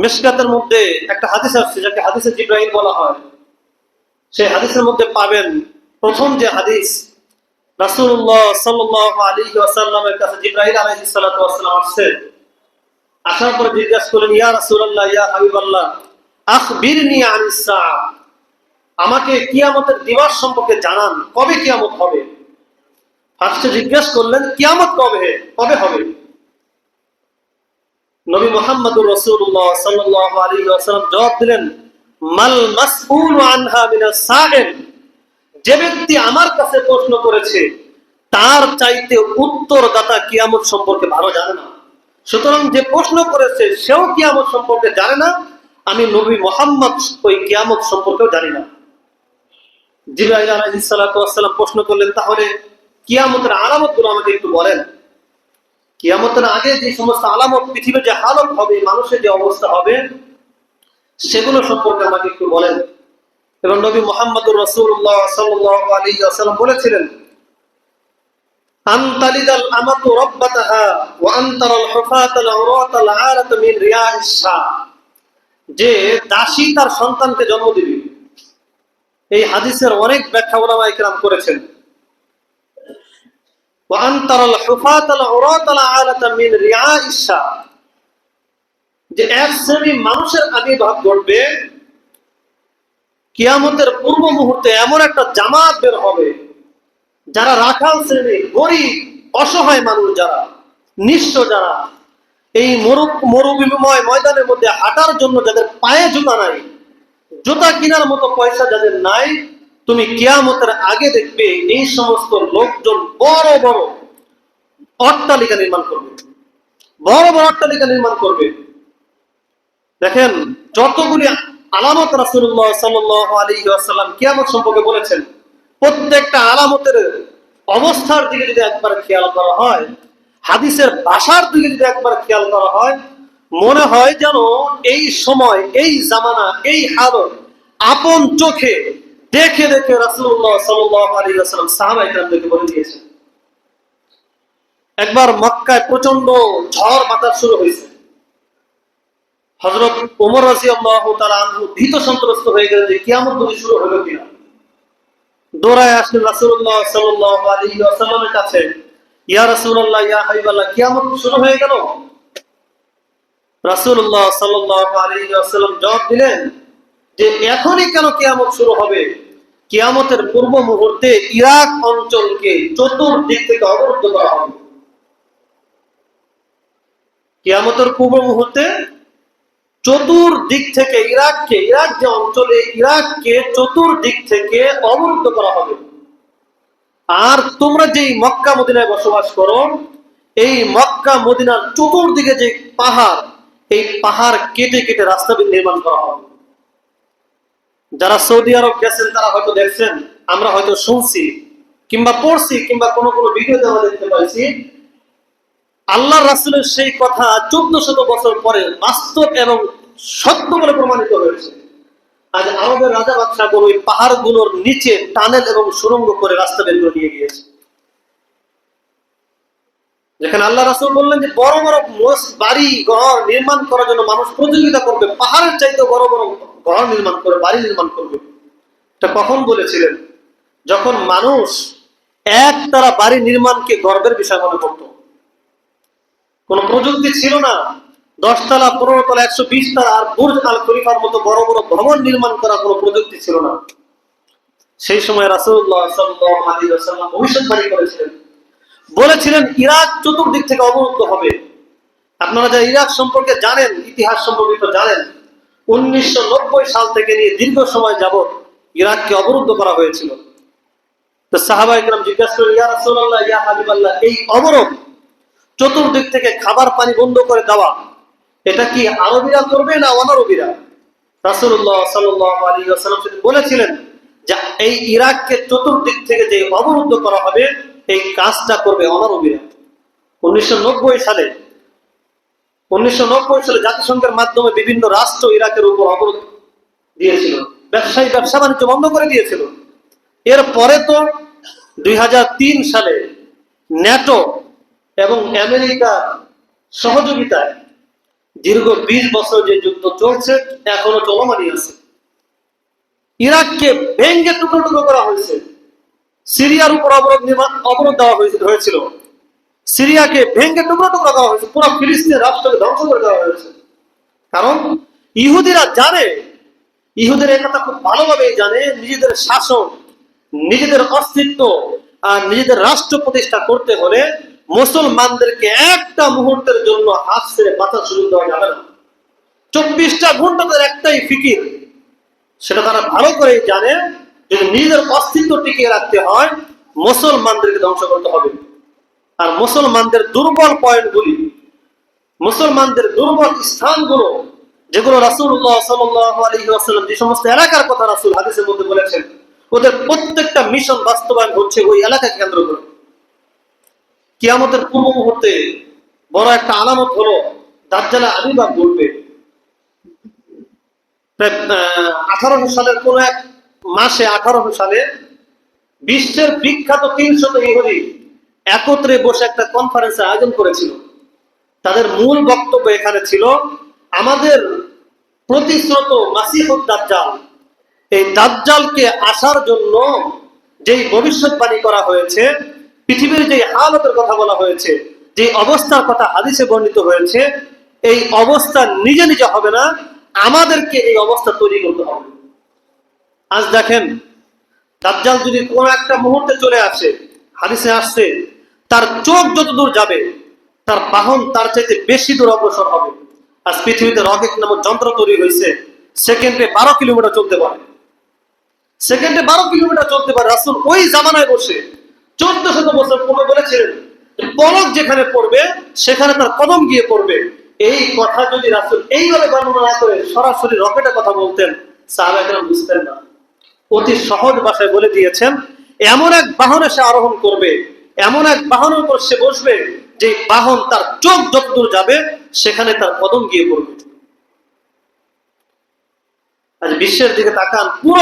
মিশকাতের মধ্যে একটা হাদিস আসছে, যাকে হাদিসে জিব্রাইল বলা হয়। সেই হাদিসের মধ্যে পাবেন, প্রথম যে হাদিস, রাসূলুল্লাহ সাল্লাল্লাহু আলাইহি ওয়াসাল্লামের কাছে জিব্রাইল আলাইহিস সালাতু ওয়াস সালাম আসছে। আসার পরে জিজ্ঞাসা করলেন, ইয়া রাসূলুল্লাহ, ইয়া হাবিবাল্লাহ, আখবিরনি আনিস সাআহ, আমাকে কিয়ামতের দিবস সম্পর্কে জানান, কবে কিয়ামত হবে। ফার্স্টে জিজ্ঞাসা করলেন কিয়ামত কবে কবে হবে। নবী মুহাম্মদুর রাসূলুল্লাহ সাল্লাল্লাহু আলাইহি ওয়াসাল্লাম জবাব দিলেন, মাল মাসউলু আনহা মিনাস সাইল, যে ব্যক্তি আমার কাছে প্রশ্ন করেছে তার চাইতে উত্তরদাতা কিয়ামত সম্পর্কে ভালো জানে না। সুতরাং যে প্রশ্ন করেছে সেও কিয়ামত সম্পর্কে জানে না, আমি নবী মুহাম্মদ ওই কিয়ামত সম্পর্কেও জানি না। জিবরাইল আলাইহিস সালাতু ওয়াস সালাম প্রশ্ন করলেন, তাহলে কিয়ামতের আলামতগুলো আমাকে একটু বলেন। কিয়ামতের আগে যে সমস্ত আলামত, পৃথিবীর যে হালত হবে, মানুষের যে অবস্থা হবে, সেগুলো সম্পর্কে আমাকে একটু বলেন। এবং নবী মুহাম্মদুর রাসূলুল্লাহ সাল্লাল্লাহু আলাইহি ওয়াসাল্লাম বলেছিলেন, আনতালিদাল আমাতু রাব্বাতাহা ওয়া আনতারাল হুফাতাল উরাতাল আরাতা মিন রিয়াইস শাহ, যে দাসী তার সন্তানকে জন্ম দিবে। এই হাদিসের অনেক ব্যাখ্যা উলামায়ে কেরাম করেছেন। ওয়া আনতারাল হুফাতাল উরাতাল আরাতা মিন রিয়াইস শাহ, যে এক শ্রেণী মানুষের আবির্ভাব ঘটবে কিয়ামতের পূর্ব মুহূর্তে, এমন একটা জামাত বের হবে যারা রাখাল শ্রেণী, গরিব অসহায় মানুষ, যারা নিঃস্ব, যারা এই মরুভূমিময় ময়দানের মধ্যে হাঁটার জন্য যাদের পায়ে জুতা নাই, জুতা কেনার মতো পয়সা যাদের নাই, তুমি কিয়ামতের আগে দেখবে এই সমস্ত লোকজন বড় বড় অট্টালিকা নির্মাণ করবে, বড় বড় অট্টালিকা নির্মাণ করবে। দেখেন যতগুলি আলামত রাসূলুল্লাহ সাল্লাল্লাহু আলাইহি ওয়াসাল্লাম কিয়ামত সম্পর্কে বলেছেন, প্রত্যেকটা আলামতের অবস্থার দিকে যদি একবার খেয়াল করা হয়, হাদিসের ভাষার দিকে যদি একবার খেয়াল করা হয়, মনে হয় যেন এই সময়, এই জামানা, এই হালত আপন চোখে দেখে দেখে রাসূলুল্লাহ সাল্লাল্লাহু আলাইহি ওয়াসাল্লাম সাহাবায়ে কেরামদেরকে বলে দিয়েছেন। একবার মক্কায় প্রচন্ড ঝড় বাতাস শুরু হয়েছে। হযরত ওমর রাদিয়াল্লাহু তাআলা আনহু ভীত সন্ত্রস্ত হয়ে গেলেন যে কিয়ামত যদি শুরু হলো কিনা। দৌড়ায় আসলেন রাসূলুল্লাহ সাল্লাল্লাহু আলাইহি ওয়াসাল্লামের কাছে, ইয়া রাসূলুল্লাহ, ইয়া হাবিবাল্লাহ, কিয়ামত শুরু হয়ে গেল। রাসূলুল্লাহ সাল্লাল্লাহু আলাইহি ওয়াসাল্লাম জবাব দিলেন যে এখনই কেন কিয়ামত শুরু হবে, কিয়ামতের পূর্ব মুহূর্তে ইরাক অঞ্চলকে চতুর্দিক থেকে অবরুদ্ধ করা হবে। কিয়ামতের পূর্ব মুহূর্তে চতুর্দিক থেকে ইরাক যে অঞ্চলে, ইরাককে চতুর্দিক থেকে অবরুদ্ধ করা হবে। আর তোমরা যেই মক্কা মদিনায় বসবাস করো, এই মক্কা মদিনার চতুর্দিকে যে পাহাড়, এই পাহাড় কেটে কেটে রাস্তা নির্মাণ করা হবে। যারা সৌদি আরব গেছেন তারা হয়তো দেখছেন, আমরা হয়তো শুনছি কিংবা পড়ছি কিংবা কোনো কোনো ভিডিওতে আমরা দেখতে পাইছি, আল্লাহ রাসূলের সেই কথা 1400 বছর পরে বাস্তব এবং সত্য বলে প্রমাণিত হয়েছে। আজ আরবের রাজা বাদশাহগণ ওই পাহাড়গুলোর নিচে টানেল এবং সুড়ঙ্গ করে রাস্তা বের করে নিয়ে গিয়েছে। যেখানে আল্লাহ রাসূল বললেন যে বড় বড় বাড়ি ঘর নির্মাণ করার জন্য মানুষ প্রতিযোগিতা করবে, পাহাড়ের চাইতে বড় বড় ঘর নির্মাণ করবে, বাড়ি নির্মাণ করবে। এটা কখন বলেছিলেন? যখন মানুষ একতলা বাড়ি নির্মাণকে গর্বের বিষয় মনে করত। কোন প্রযুক্তি ছিল না, 10 তলা, 15 তলা, 120 তলা আর বুর্জ আল খলিফার মতো বড় বড় ভবন নির্মাণ করার কোনো প্রযুক্তি ছিল না। সেই সময় রাসূলুল্লাহ সাল্লাল্লাহু আলাইহি ওয়াসাল্লাম ভবিষ্যৎবাণী করেছিলেন, বলেছিলেন ইরাক চতুর্দিক থেকে অবরুদ্ধ হবে। আপনারা যারা ইরাক সম্পর্কে জানেন, ইতিহাস সম্পর্কে তো জানেন, 1990 সাল থেকে নিয়ে দীর্ঘ সময় যাবত ইরাককে অবরুদ্ধ করা হয়েছিল। তো সাহাবায়ে কেরাম জিজ্ঞাসা করলেন, ইয়া রাসূলুল্লাহ, ইয়া হাবিবাল্লাহ, এই অবরোধ, চতুর্দিক থেকে খাবার পানি বন্ধ করে দেওয়া, এটা কি আরবীরা করবে না অনারবীরা? রাসূলুল্লাহ সাল্লাল্লাহু আলাইহি ওয়াসাল্লাম বলেছিলেন যে এই ইরাককে চতুর্দিক থেকে যে অবরুদ্ধ করা হবে, এই কাজটা করবে অনারবীরা। 1990 সালে জাতিসংঘের মাধ্যমে বিভিন্ন রাষ্ট্র ইরাকের উপর অবরোধ দিয়েছিল, ব্যবসা বাণিজ্য বন্ধ করে দিয়েছিল। এরপরে তো 2003 সালে ন্যাটো এবং আমেরিকা সহযোগিতায় দীর্ঘ 20 বছর যে যুদ্ধ চলছে এখনো চলমানই আছে। ইরাককে ভেঙ্গে টুকরো টুকরো করা হয়েছে, সিরিয়ার উপর অবরোধ দেওয়া হয়েছিল, সিরিয়াকে ভেঙ্গে টুকরো টুকরো করা হয়েছে, পুরো ফিলিস্তিন রাষ্ট্রকে ধ্বংস করে দেওয়া হয়েছে। কারণ ইহুদিরা জানে, ইহুদের এই কথা খুব ভালোভাবেই জানে, নিজেদের শাসন, নিজেদের অস্তিত্ব আর নিজেদের রাষ্ট্র প্রতিষ্ঠা করতে হলে মুসলমানদেরকে একটা মুহূর্তের জন্য হাত ছেড়ে বাঁচার সুযোগ দেওয়া যাবে না। 24টা ঘন্টা তাদের একটাই ফিকির, সেটা তারা ভালো করেই জানে, যদি নিজেদের অস্তিত্ব টিকিয়ে রাখতে হয় মুসলমানদেরকে ধ্বংস করতে হবে। আর মুসলমানদের দুর্বল পয়েন্টগুলি, মুসলমানদের দুর্বল স্থানগুলো, যেগুলো রাসূলুল্লাহ সাল্লাল্লাহু আলাইহি ওয়াসাল্লাম যে সমস্ত এলাকার কথা রাসূল হাদিসের মধ্যে বলেছেন, ওদের প্রত্যেকটা মিশন বাস্তবায়ন হচ্ছে ওই এলাকাকে কেন্দ্র করে। কিয়ামতের পূর্ব মুহূর্তে বড় একটা আলামত হলো দাজ্জাল আবির্ভাব ঘটবে। 1800 সালের কোন এক মাসে, 1800 সালে বিশ্বের বিখ্যাত 300 ইহুদি একত্রে বসে একটা কনফারেন্সের আয়োজন করেছিল। তাদের মূল বক্তব্য এখানে ছিল, আমাদের প্রতিশ্রুত মাসিহুদ দাজ্জাল, এই দাজ্জালকে আসার জন্য যেই ভবিষ্যৎবাণী করা হয়েছে, পৃথিবীর যে হালতের কথা বলা হয়েছে, যে অবস্থার কথা হাদিসে বর্ণিত হয়েছে, এই অবস্থা নিজে নিজে হবে না, আমাদেরকে এই অবস্থা তৈরি করতে হবে। আজ দেখেন, দাজ্জাল যদি কোনো একটা মুহূর্তে চলে আসে, হাদিসে আসছে তার চোখ যত দূর যাবে তার বাহন তার চাইতে বেশি দূর অগ্রসর হবে। আজ পৃথিবীতে রকেট নামক যন্ত্র তৈরি হয়েছে, সেকেন্ডে 12 কিলোমিটার চলতে পারে, সেকেন্ডে 12 কিলোমিটার চলতে পারে। রাসূল ওই জামানায় বসে 1400 বছর পূর্বে বলেছিলেন, পলক যেখানে পড়বে সেখানে তার কদম গিয়ে পড়বে। এই কথা যদি রাসূল এইভাবে বর্ণনা না করে সরাসরি রকেটের কথা বলতেন, সাহাবায়ে কেরাম বুঝতেন না। অতি সহজ ভাষায় বলে দিয়েছেন, এমন এক বাহনে সে আরোহণ করবে, এমন এক বাহনের উপর সে বসবে, যে বাহন তার চোখ যতদূর যাবে সেখানে তার কদম গিয়ে পড়বে। আজ বিশ্বের দিকে তাকান, পুরো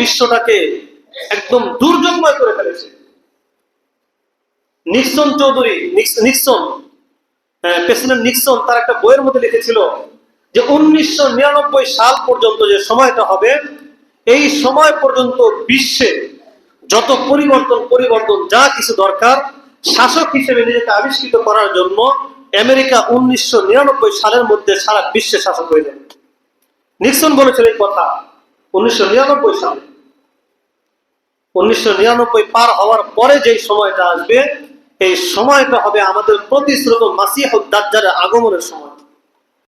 বিশ্বটাকে একদম দুর্যোগময় করে ফেলেছে। প্রেসিডেন্ট নিক্সন তার একটা বইয়ের মধ্যে লিখেছিল যে 1999 সাল পর্যন্ত যে সময়টা হবে, এই সময় পর্যন্ত বিশ্বে যত পরিবর্তন যা কিছু দরকার শাসক হিসেবে নিজেকে আবিষ্কৃত করার জন্য, আমেরিকা 1999 সালের মধ্যে সারা বিশ্বে শাসক হয়ে যাবে। নিক্সন বলেছিল এই কথা 1999 সালে। 1999 পার হওয়ার পরে যে সময়টা আসবে, এই সময়টা হবে আমাদের প্রতিশ্রুত মাসিহুদ দাজ্জালের আগমনের সময়।